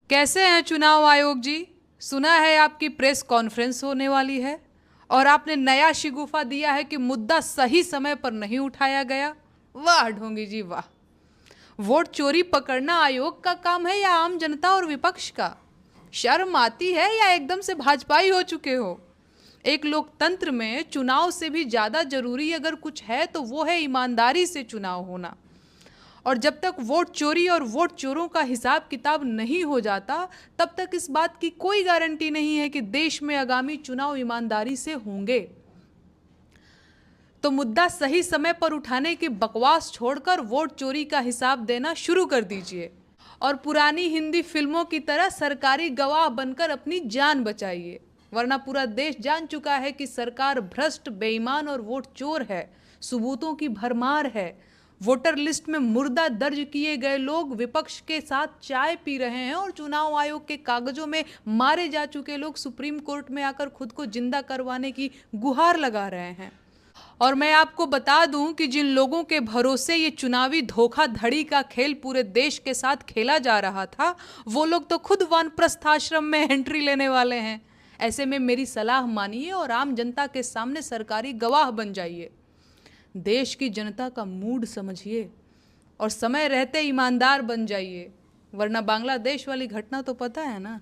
कैसे हैं चुनाव आयोग जी? सुना है आपकी प्रेस कॉन्फ्रेंस होने वाली है और आपने नया शिगुफा दिया है कि मुद्दा सही समय पर नहीं उठाया गया। वाह ढोंगी जी वाह। वोट चोरी पकड़ना आयोग का काम है या आम जनता और विपक्ष का? शर्म आती है या एकदम से भाजपाई हो चुके हो? एक लोकतंत्र में चुनाव से भी ज़्यादा जरूरी अगर कुछ है तो वो है ईमानदारी से चुनाव होना। और जब तक वोट चोरी और वोट चोरों का हिसाब किताब नहीं हो जाता तब तक इस बात की कोई गारंटी नहीं है कि देश में आगामी चुनाव ईमानदारी से होंगे। तो मुद्दा सही समय पर उठाने की बकवास छोड़कर वोट चोरी का हिसाब देना शुरू कर दीजिए और पुरानी हिंदी फिल्मों की तरह सरकारी गवाह बनकर अपनी जान बचाइए, वरना पूरा देश जान चुका है कि सरकार भ्रष्ट, बेईमान और वोट चोर है। सबूतों की भरमार है। वोटर लिस्ट में मुर्दा दर्ज किए गए लोग विपक्ष के साथ चाय पी रहे हैं और चुनाव आयोग के कागजों में मारे जा चुके लोग सुप्रीम कोर्ट में आकर खुद को जिंदा करवाने की गुहार लगा रहे हैं। और मैं आपको बता दूं कि जिन लोगों के भरोसे ये चुनावी धोखाधड़ी का खेल पूरे देश के साथ खेला जा रहा था, वो लोग तो खुद वानप्रस्थ आश्रम में एंट्री लेने वाले हैं। ऐसे में मेरी सलाह मानिए और आम जनता के सामने सरकारी गवाह बन जाइए। देश की जनता का मूड समझिए और समय रहते ईमानदार बन जाइए, वरना बांग्लादेश वाली घटना तो पता है ना।